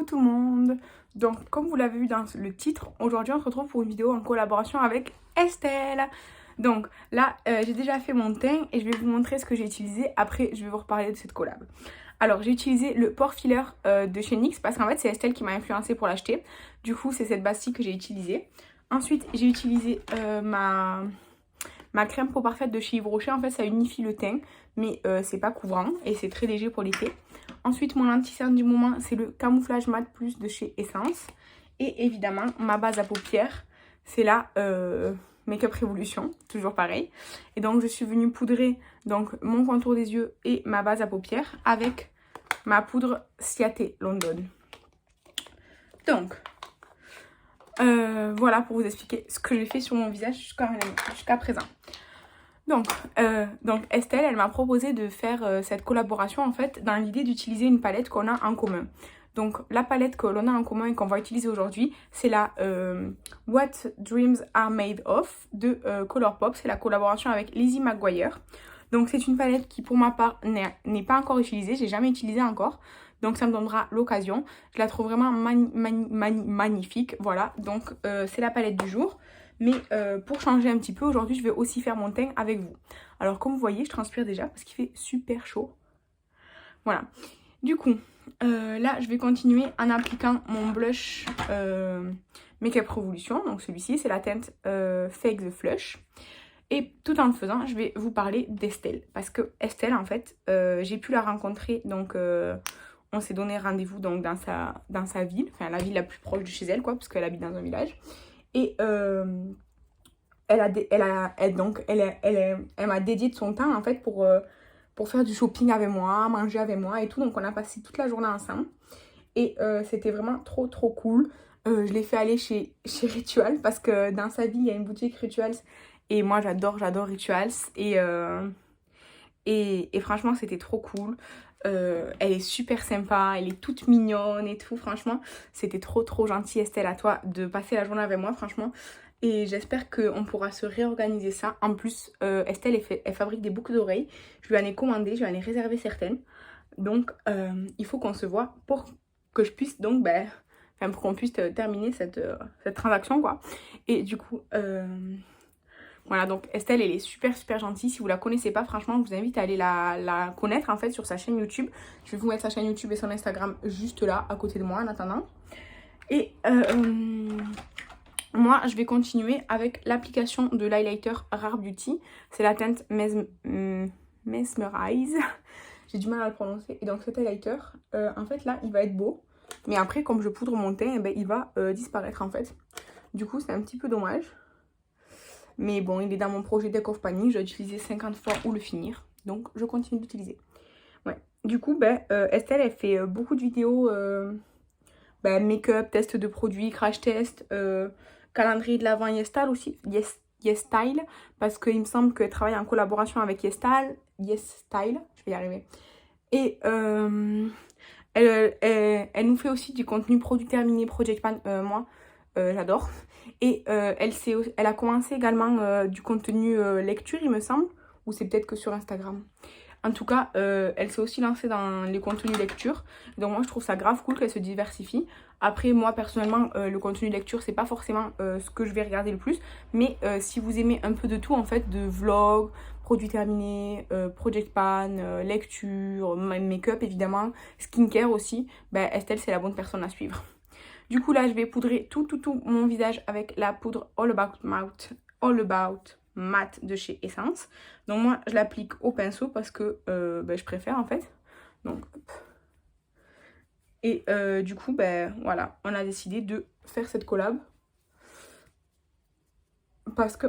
tout le monde. Donc comme vous l'avez vu dans le titre, aujourd'hui on se retrouve pour une vidéo en collaboration avec Estelle. Donc là j'ai déjà fait mon teint et je vais vous montrer ce que j'ai utilisé. Après je vais vous reparler de cette collab. Alors j'ai utilisé le pore filler de chez NYX parce qu'en fait c'est Estelle qui m'a influencé pour l'acheter. Du coup c'est cette base-ci que j'ai utilisée. Ensuite j'ai utilisé ma crème peau parfaite de chez Yves Rocher. En fait ça unifie le teint mais c'est pas couvrant et c'est très léger pour l'été. Ensuite, mon anti-cerne du moment, c'est le Camouflage Mat Plus de chez Essence. Et évidemment, ma base à paupières, c'est la Make-up Revolution, toujours pareil. Et donc, je suis venue poudrer donc, mon contour des yeux et ma base à paupières avec ma poudre Ciaté London. Donc, voilà pour vous expliquer ce que j'ai fait sur mon visage jusqu'à présent. Donc Estelle, elle m'a proposé de faire cette collaboration en fait dans l'idée d'utiliser une palette qu'on a en commun. Donc la palette que l'on a en commun et qu'on va utiliser aujourd'hui, c'est la What Dreams Are Made Of de Colourpop. C'est la collaboration avec Lizzie McGuire. Donc c'est une palette qui pour ma part n'est pas encore utilisée, j'ai jamais utilisé encore. Donc ça me donnera l'occasion. Je la trouve vraiment magnifique. Voilà, donc c'est la palette du jour. Mais pour changer un petit peu, aujourd'hui, je vais aussi faire mon teint avec vous. Alors, comme vous voyez, je transpire déjà parce qu'il fait super chaud. Voilà. Du coup, là, je vais continuer en appliquant mon blush Make-up Revolution. Donc, celui-ci, c'est la teinte Fake the Flush. Et tout en le faisant, je vais vous parler d'Estelle. Parce que Estelle, en fait, j'ai pu la rencontrer. Donc, on s'est donné rendez-vous donc dans sa ville. Enfin, la ville la plus proche de chez elle, quoi, parce qu'elle habite dans un village. Et elle m'a dédié de son temps en fait pour faire du shopping avec moi, manger avec moi et tout. Donc on a passé toute la journée ensemble. Et c'était vraiment trop cool. Je l'ai fait aller chez Rituals parce que dans sa ville il y a une boutique Rituals. Et moi j'adore Rituals. Et franchement c'était trop cool. Elle est super sympa, elle est toute mignonne et tout. Franchement, c'était trop gentil Estelle à toi de passer la journée avec moi, franchement. Et j'espère qu'on pourra se réorganiser ça. En plus, Estelle, elle fabrique des boucles d'oreilles. Je lui en ai commandé, je lui en ai réservé certaines. Donc, il faut qu'on se voit pour que je puisse donc, pour qu'on puisse terminer cette transaction, quoi. Et du coup, voilà, donc Estelle, elle est super gentille. Si vous la connaissez pas, franchement, je vous invite à aller la connaître en fait sur sa chaîne YouTube. Je vais vous mettre sa chaîne YouTube et son Instagram juste là, à côté de moi en attendant. Et moi, je vais continuer avec l'application de l'highlighter Rare Beauty. C'est la teinte Mesmerize. J'ai du mal à le prononcer. Et donc cet highlighter, en fait là, il va être beau. Mais après, comme je poudre mon teint, il va disparaître en fait. Du coup, c'est un petit peu dommage. Mais bon, il est dans mon projet Deck of Panic. Je vais utiliser 50 fois ou le finir. Donc, je continue d'utiliser. Ouais. Du coup, Estelle, elle fait beaucoup de vidéos make-up, test de produits, crash test, calendrier de l'Avent YesStyle aussi. YesStyle. Parce qu'il me semble qu'elle travaille en collaboration avec YesStyle. Je vais y arriver. Et elle nous fait aussi du contenu produit terminé, Project Pan. Moi, j'adore. Et elle a commencé également du contenu lecture, il me semble, ou c'est peut-être que sur Instagram. En tout cas, elle s'est aussi lancée dans les contenus lecture. Donc moi, je trouve ça grave cool qu'elle se diversifie. Après, moi, personnellement, le contenu lecture, c'est pas forcément ce que je vais regarder le plus. Mais si vous aimez un peu de tout, en fait, de vlog, produits terminés, Project Pan, lecture, make-up, évidemment, skincare aussi, Estelle, c'est la bonne personne à suivre. Du coup, là, je vais poudrer tout mon visage avec la poudre All About Matte de chez Essence. Donc, moi, je l'applique au pinceau parce que je préfère, en fait. Donc, hop. Et du coup, voilà, on a décidé de faire cette collab. Parce que,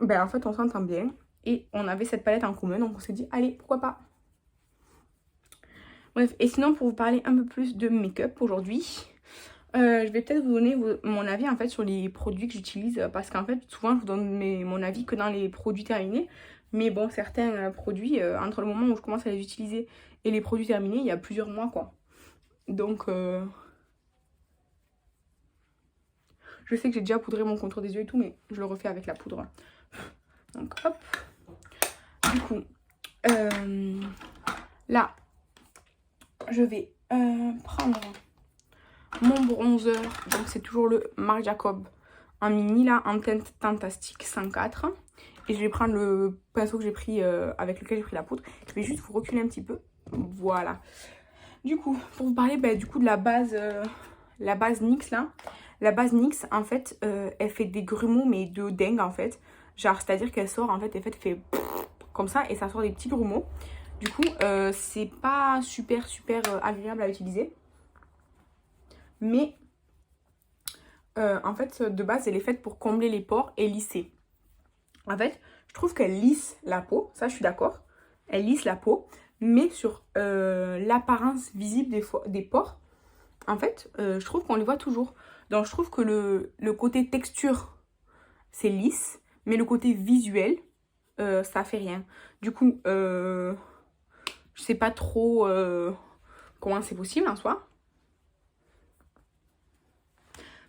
en fait, on s'entend bien. Et on avait cette palette en commun. Donc, on s'est dit, allez, pourquoi pas. Bref, et sinon, pour vous parler un peu plus de make-up aujourd'hui... je vais peut-être vous donner mon avis en fait sur les produits que j'utilise parce qu'en fait souvent je vous donne mon avis que dans les produits terminés, mais bon certains produits entre le moment où je commence à les utiliser et les produits terminés il y a plusieurs mois quoi. Donc je sais que j'ai déjà poudré mon contour des yeux et tout, mais je le refais avec la poudre. Donc hop, du coup là je vais prendre mon bronzer. Donc c'est toujours le Marc Jacob en mini là, en teinte Fantastique 104. Et je vais prendre le pinceau que j'ai pris, avec lequel j'ai pris la poudre. Je vais juste vous reculer un petit peu. Voilà. Du coup, pour vous parler du coup de la base NYX là. La base NYX, en fait, elle fait des grumeaux, mais de dingue en fait. Genre, c'est-à-dire qu'elle sort, en fait, elle fait comme ça et ça sort des petits grumeaux. Du coup, c'est pas super agréable à utiliser. Mais, en fait, de base, elle est faite pour combler les pores et lisser. En fait, je trouve qu'elle lisse la peau, ça je suis d'accord. Elle lisse la peau, mais sur l'apparence visible des pores, en fait, je trouve qu'on les voit toujours. Donc je trouve que le côté texture, c'est lisse, mais le côté visuel, ça fait rien. Du coup, je sais pas trop comment c'est possible en soi.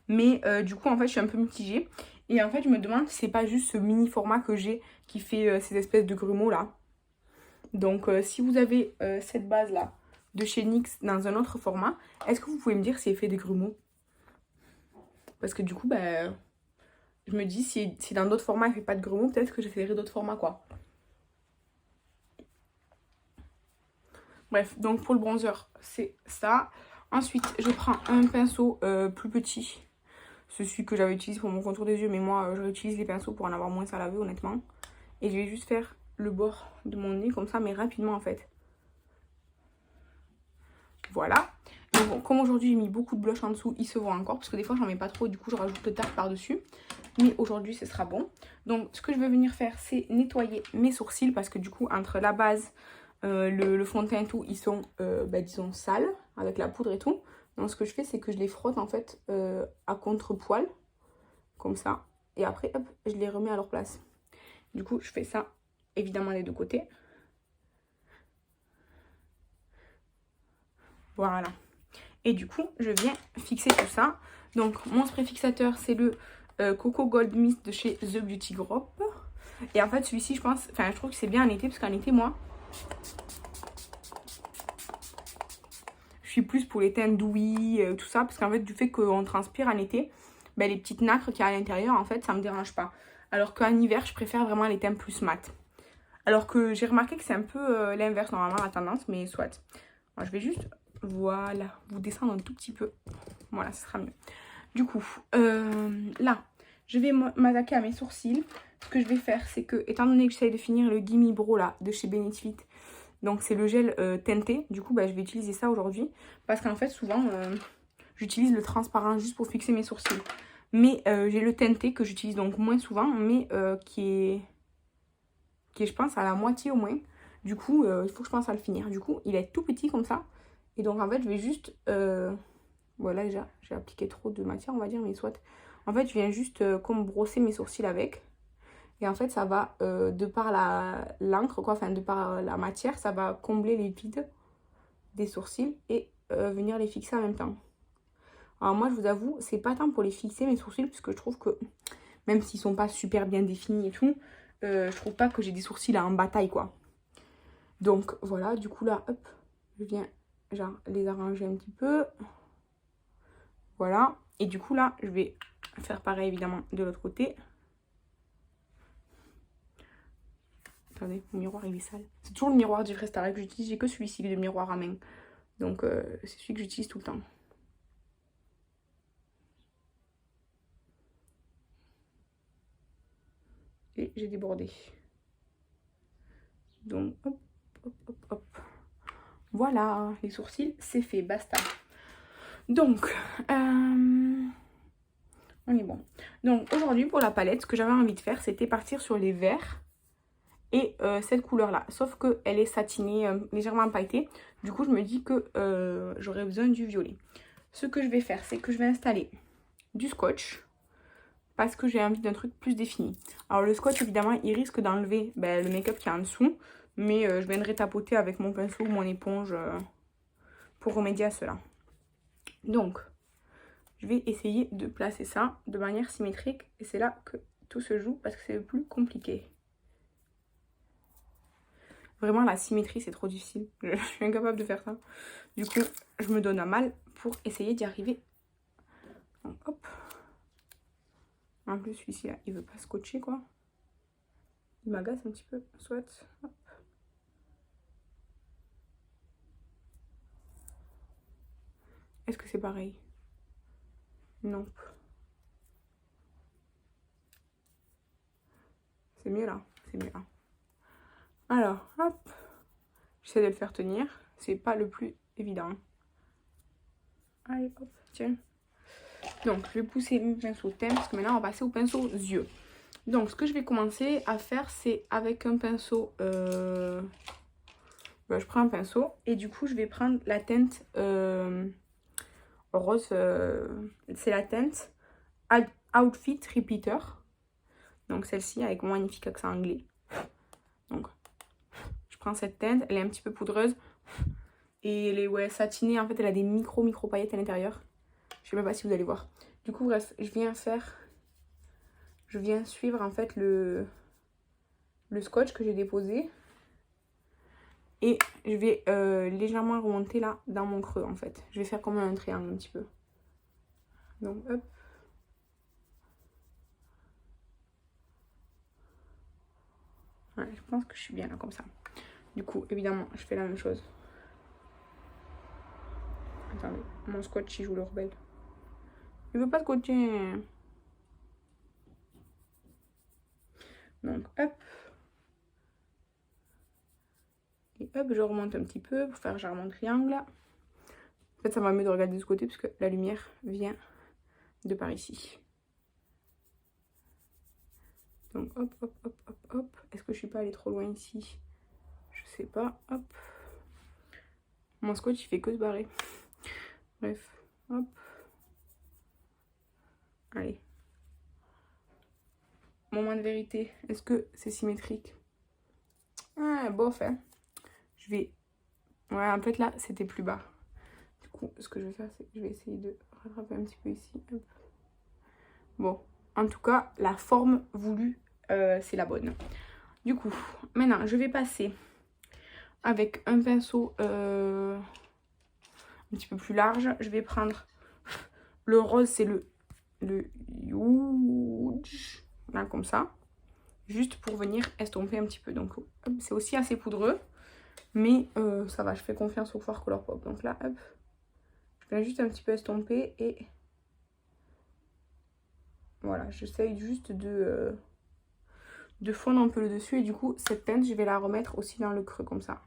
Mais du coup, en fait, je suis un peu mitigée. Et en fait, je me demande si c'est pas juste ce mini format que j'ai qui fait ces espèces de grumeaux là. Donc, si vous avez cette base-là de chez NYX dans un autre format, est-ce que vous pouvez me dire si elle fait des grumeaux? Parce que du coup, je me dis, si dans d'autres formats elle fait pas de grumeaux, peut-être que j'essaierai d'autres formats, quoi. Bref, donc pour le bronzer, c'est ça. Ensuite, je prends un pinceau plus petit. Celui que j'avais utilisé pour mon contour des yeux, mais moi, je réutilise les pinceaux pour en avoir moins à laver, honnêtement. Et je vais juste faire le bord de mon nez comme ça, mais rapidement, en fait. Voilà. Et bon, comme aujourd'hui j'ai mis beaucoup de blush en dessous, il se voit encore parce que des fois j'en mets pas trop, du coup je rajoute le tarte par dessus. Mais aujourd'hui ce sera bon. Donc ce que je vais venir faire, c'est nettoyer mes sourcils parce que du coup entre la base, le fond de teint et tout, ils sont disons sales avec la poudre et tout. Donc ce que je fais, c'est que je les frotte en fait à contre-poil comme ça. Et après hop, je les remets à leur place. Du coup je fais ça évidemment des deux côtés. Voilà. Et du coup, je viens fixer tout ça. Donc, mon spray fixateur, c'est le Coco Gold Mist de chez The Beauty Group. Et en fait, celui-ci, je trouve que c'est bien en été. Parce qu'en été, moi, je suis plus pour les teintes douilles, tout ça. Parce qu'en fait, du fait qu'on transpire en été, les petites nacres qu'il y a à l'intérieur, en fait, ça me dérange pas. Alors qu'en hiver, je préfère vraiment les teintes plus mat. Alors que j'ai remarqué que c'est un peu l'inverse, normalement, la tendance. Mais soit. Alors, je vais juste... Voilà, vous descendre un tout petit peu. Voilà, ce sera mieux. Du coup, là, je vais m'attaquer à mes sourcils. Ce que je vais faire, c'est que, étant donné que j'essaye de finir le Gimme Brow là, de chez Benefit, donc c'est le gel teinté, du coup, je vais utiliser ça aujourd'hui. Parce qu'en fait, souvent, j'utilise le transparent juste pour fixer mes sourcils. Mais j'ai le teinté que j'utilise donc moins souvent, mais qui est, je pense, à la moitié au moins. Du coup, il faut que je pense à le finir. Du coup, il est tout petit comme ça. Et donc, en fait, je vais juste... voilà, déjà, j'ai appliqué trop de matière, on va dire, mais soit. En fait, je viens juste comme brosser mes sourcils avec. Et en fait, ça va, de par l'encre, quoi, enfin, de par la matière, ça va combler les vides des sourcils et venir les fixer en même temps. Alors moi, je vous avoue, c'est pas tant pour les fixer, mes sourcils, puisque je trouve que, même s'ils sont pas super bien définis et tout, je trouve pas que j'ai des sourcils en bataille, quoi. Donc, voilà, du coup, là, hop, je viens, genre, les arranger un petit peu. Voilà. Et du coup, là, je vais faire pareil, évidemment, de l'autre côté. Attendez, mon miroir, il est sale. C'est toujours le miroir du Star que j'utilise. J'ai que celui-ci, le miroir à main. Donc, c'est celui que j'utilise tout le temps. Et j'ai débordé. Donc, hop, hop, hop, hop. Voilà, les sourcils, c'est fait, basta. Donc, on est bon. Donc, aujourd'hui, pour la palette, ce que j'avais envie de faire, c'était partir sur les verts. Et cette couleur là, sauf qu'elle est satinée, légèrement pailletée. Du coup je me dis que j'aurais besoin du violet. Ce que je vais faire, c'est que je vais installer du scotch, parce que j'ai envie d'un truc plus défini. Alors le scotch évidemment il risque d'enlever le make-up qui est en dessous, mais je viendrai tapoter avec mon pinceau ou mon éponge pour remédier à cela. Donc je vais essayer de placer ça de manière symétrique, et c'est là que tout se joue parce que c'est le plus compliqué. Vraiment, la symétrie, c'est trop difficile. Je suis incapable de faire ça. Du coup, je me donne un mal pour essayer d'y arriver Donc, hop. En plus, celui-ci, là, il veut pas scotcher, quoi. Il m'agace un petit peu, soit. Hop. Est-ce que c'est pareil? Non. C'est mieux là, c'est mieux là. Alors, hop. J'essaie de le faire tenir. C'est pas le plus évident. Allez, hop, tiens. Donc, je vais pousser mon pinceau teint parce que maintenant, on va passer au pinceau yeux. Donc, ce que je vais commencer à faire, c'est avec un pinceau... je prends un pinceau et du coup, je vais prendre la teinte rose. C'est la teinte Outfit Repeater. Donc, celle-ci avec mon magnifique accent anglais. Donc, je prends cette teinte. Elle est un petit peu poudreuse. Et elle est satinée. En fait, elle a des micro paillettes à l'intérieur. Je sais même pas si vous allez voir. Du coup, bref, je viens suivre en fait le scotch que j'ai déposé. Et je vais légèrement remonter là dans mon creux en fait. Je vais faire comme un triangle un petit peu. Donc hop. Ouais, je pense que je suis bien là comme ça. Du coup, évidemment, je fais la même chose. Attendez, mon scotch il joue le rebelle. Il veut pas scotcher. Donc hop. Et hop, je remonte un petit peu pour faire genre mon triangle. En fait, ça va mieux de regarder de ce côté parce que la lumière vient de par ici. Donc hop, hop, hop, hop, hop. Est-ce que je suis pas allée trop loin ici? Je sais pas. Hop. Mon scotch, il fait que se barrer. Bref, hop. Allez. Moment de vérité. Est-ce que c'est symétrique? Ah, bof, hein. Je vais... Ouais, en fait, là, c'était plus bas. Du coup, ce que je vais faire, c'est que je vais essayer de rattraper un petit peu ici. Hop. Bon, en tout cas, la forme voulue, c'est la bonne. Du coup, maintenant, je vais passer avec un pinceau un petit peu plus large. Je vais prendre le rose, c'est le Huge, là, comme ça. Juste pour venir estomper un petit peu. Donc, c'est aussi assez poudreux. Mais ça va, je fais confiance au Fort Colourpop. Donc là, hop, je viens juste un petit peu estomper et... Voilà, j'essaye juste de fondre un peu le dessus. Et du coup, cette teinte, je vais la remettre aussi dans le creux, comme ça.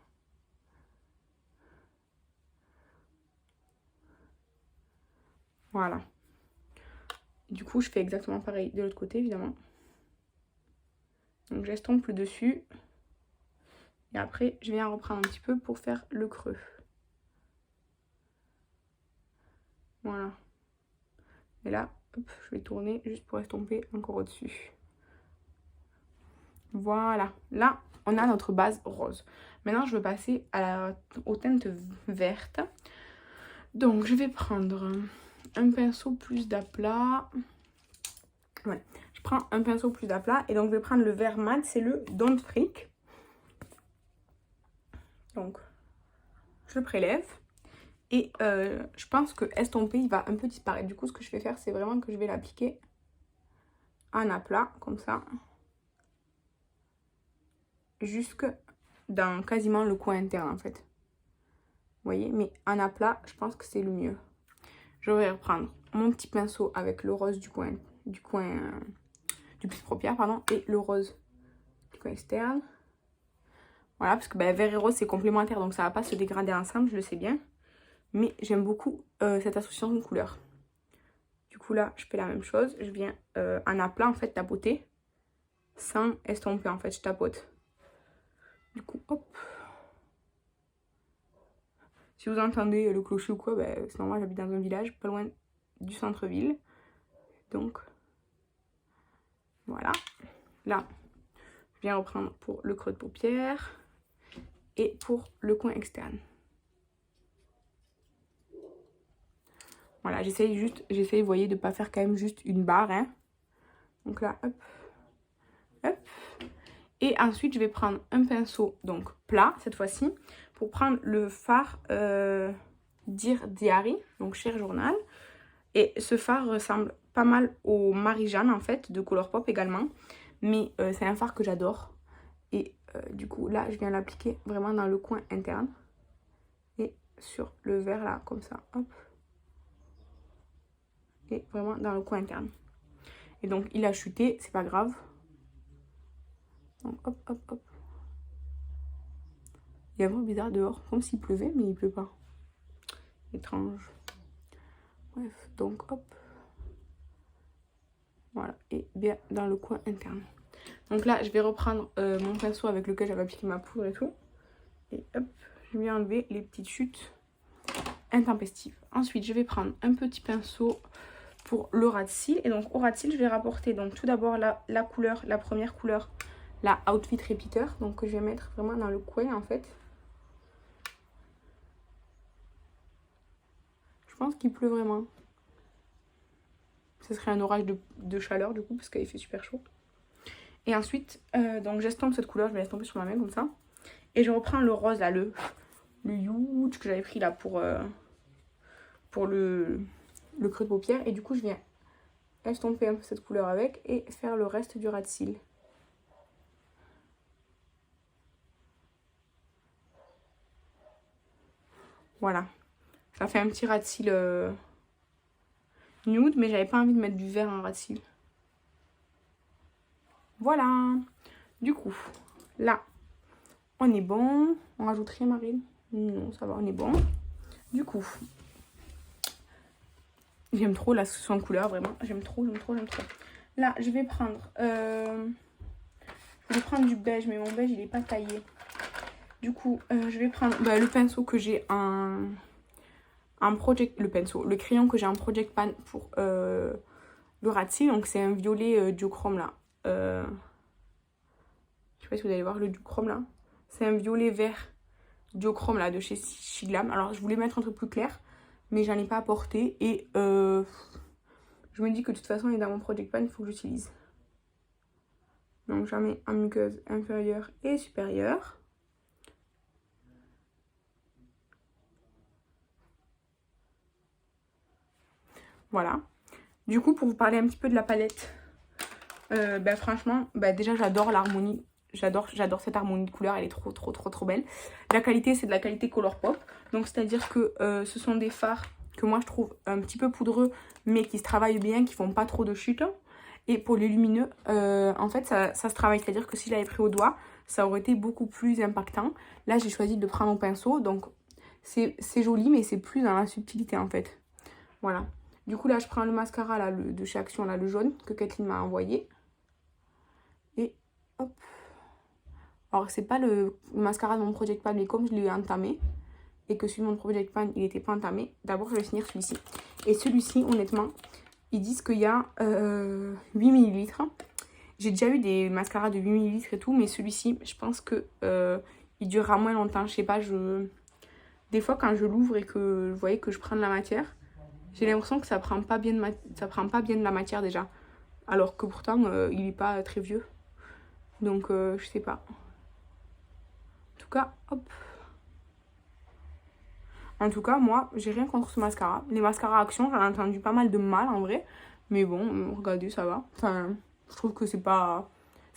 Voilà. Du coup, je fais exactement pareil de l'autre côté, évidemment. Donc, j'estompe le dessus. Et après, je viens reprendre un petit peu pour faire le creux. Voilà. Et là, hop, je vais tourner juste pour estomper encore au-dessus. Voilà. Là, on a notre base rose. Maintenant, je vais passer aux teintes vertes. Donc, je vais prendre un pinceau plus d'aplat. Ouais, je prends un pinceau plus d'aplat. Et donc, je vais prendre le vert mat. C'est le Don't Freak. Donc, je le prélève. Et je pense que estomper, il va un peu disparaître. Du coup, ce que je vais faire, c'est vraiment que je vais l'appliquer en aplat, comme ça. Jusque dans quasiment le coin interne, en fait. Vous voyez, mais en aplat, je pense que c'est le mieux. Je vais reprendre mon petit pinceau avec le rose du plus propre, pardon, et le rose du coin externe. Voilà, parce que vert et rose, c'est complémentaire, donc ça va pas se dégrader ensemble, je le sais bien. Mais j'aime beaucoup cette association de couleurs. Du coup, là, je fais la même chose. Je viens en aplat, en fait, tapoter. Sans estomper, en fait, je tapote. Du coup, hop. Si vous entendez le clocher ou quoi, c'est normal, j'habite dans un village, pas loin du centre-ville. Donc, voilà. Là, je viens reprendre pour le creux de paupière et pour le coin externe. Voilà, j'essaye, vous voyez, de ne pas faire quand même juste une barre. Hein. Donc là, hop, hop. Et ensuite, je vais prendre un pinceau, donc plat, cette fois-ci, pour prendre le fard Dear Diary, donc Cher Journal. Et ce fard ressemble pas mal au Marie-Jeanne en fait, de Colourpop également. Mais c'est un fard que j'adore. Et du coup, là, je viens l'appliquer vraiment dans le coin interne. Et sur le vert là, comme ça. Hop. Et vraiment dans le coin interne. Et donc, il a chuté, c'est pas grave. Donc, hop, hop, hop. Il est vraiment bizarre dehors, comme s'il pleuvait, mais il pleut pas. Étrange. Bref, donc hop. Voilà, et bien dans le coin interne. Donc là, je vais reprendre mon pinceau avec lequel j'avais appliqué ma poudre et tout. Et hop, je vais enlever les petites chutes intempestives. Ensuite, je vais prendre un petit pinceau pour le ras de cils. Et donc, au ras de cils, je vais rapporter donc tout d'abord la couleur, la première couleur, la Outfit Repeater. Donc, que je vais mettre vraiment dans le coin en fait. Je pense qu'il pleut vraiment. Ce serait un orage de chaleur du coup, parce qu'il fait super chaud. Et ensuite, donc j'estompe cette couleur, je vais l'estomper sur ma main comme ça. Et je reprends le rose là, le Youth que j'avais pris là pour le creux de paupière. Et du coup, je viens estomper un peu cette couleur avec et faire le reste du ras de cils. Voilà. Ça fait un petit ras de cils nude, mais j'avais pas envie de mettre du vert en ras de cils. Voilà. Du coup, là, on est bon. On rajoute rien, Marine? Non, ça va, on est bon. Du coup, j'aime trop la son de couleur, vraiment. J'aime trop, j'aime trop, j'aime trop. Là, je vais prendre du beige, mais mon beige, il est pas taillé. Du coup, je vais prendre le pinceau que j'ai en project... Le crayon que j'ai en Project Pan pour le ras de cils. Donc, c'est un violet duochrome, là. Je sais pas si vous allez voir le duochrome, là. C'est un violet vert duochrome, là, de chez Shiglam. Alors, je voulais mettre un truc plus clair, mais j'en ai pas apporté. Et je me dis que de toute façon, il est dans mon Project Pan, il faut que j'utilise. Donc, j'en mets en muqueuse inférieure et supérieure. Voilà. Du coup, pour vous parler un petit peu de la palette, franchement, déjà, j'adore l'harmonie. J'adore cette harmonie de couleurs, elle est trop belle. La qualité, c'est de la qualité Colourpop. Donc, c'est-à-dire que ce sont des fards que moi, je trouve un petit peu poudreux, mais qui se travaillent bien, qui font pas trop de chute. Et pour les lumineux, en fait, ça se travaille. C'est-à-dire que si je l'avais pris au doigt, ça aurait été beaucoup plus impactant. Là, j'ai choisi de prendre mon pinceau. Donc, c'est joli, mais c'est plus dans la subtilité, en fait. Voilà. Du coup, là, je prends le mascara là, de chez Action, là, le jaune, que Kathleen m'a envoyé. Et hop. Alors, c'est pas le mascara de mon Project Pan, mais comme je l'ai entamé, et que celui de mon Project Pan, il n'était pas entamé, d'abord, je vais finir celui-ci. Et celui-ci, honnêtement, ils disent qu'il y a 8 ml. J'ai déjà eu des mascaras de 8 ml et tout, mais celui-ci, je pense que il durera moins longtemps. Je sais pas, des fois, quand je l'ouvre et que vous voyez que je prends de la matière, j'ai l'impression que ça prend pas bien de la matière déjà. Alors que pourtant, il est pas très vieux. Donc, je sais pas. En tout cas, hop. En tout cas, moi, j'ai rien contre ce mascara. Les mascaras Action, j'en ai entendu pas mal de mal en vrai. Mais bon, regardez, ça va. Enfin, je trouve que c'est pas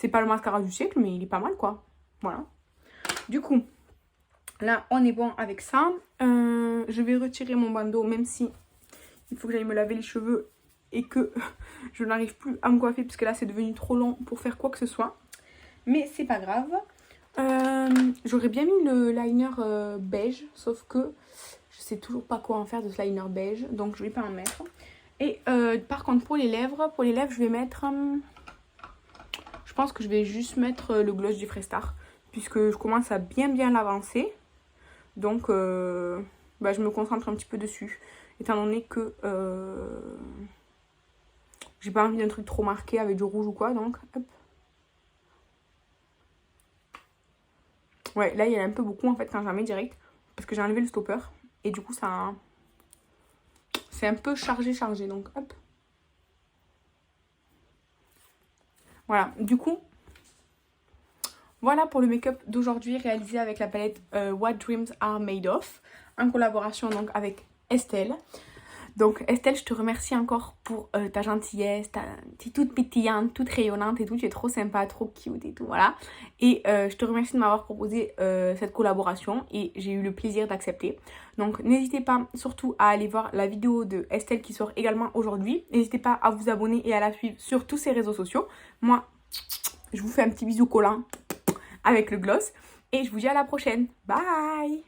le mascara du siècle, mais il est pas mal, quoi. Voilà. Du coup, là, on est bon avec ça. Je vais retirer mon bandeau, même si il faut que j'aille me laver les cheveux et que je n'arrive plus à me coiffer parce que là, c'est devenu trop long pour faire quoi que ce soit. Mais c'est pas grave. J'aurais bien mis le liner beige, sauf que je sais toujours pas quoi en faire de ce liner beige, donc je vais pas en mettre. Et par contre, pour les lèvres, je vais mettre... je pense que je vais juste mettre le gloss du Freestar, puisque je commence à bien l'avancer. Donc, je me concentre un petit peu dessus, étant donné que j'ai pas envie d'un truc trop marqué avec du rouge ou quoi, donc hop. Ouais, là il y en a un peu beaucoup en fait quand j'en mets direct, parce que j'ai enlevé le stopper, et du coup ça... c'est un peu chargé, donc hop. Voilà, du coup, voilà pour le make-up d'aujourd'hui réalisé avec la palette What Dreams Are Made Of, en collaboration donc avec Estelle. Donc Estelle, je te remercie encore pour ta gentillesse, t'es toute pétillante, toute rayonnante et tout, tu es trop sympa, trop cute et tout, voilà. Et je te remercie de m'avoir proposé cette collaboration et j'ai eu le plaisir d'accepter. Donc n'hésitez pas surtout à aller voir la vidéo de Estelle qui sort également aujourd'hui. N'hésitez pas à vous abonner et à la suivre sur tous ses réseaux sociaux. Moi, je vous fais un petit bisou collant avec le gloss et je vous dis à la prochaine. Bye!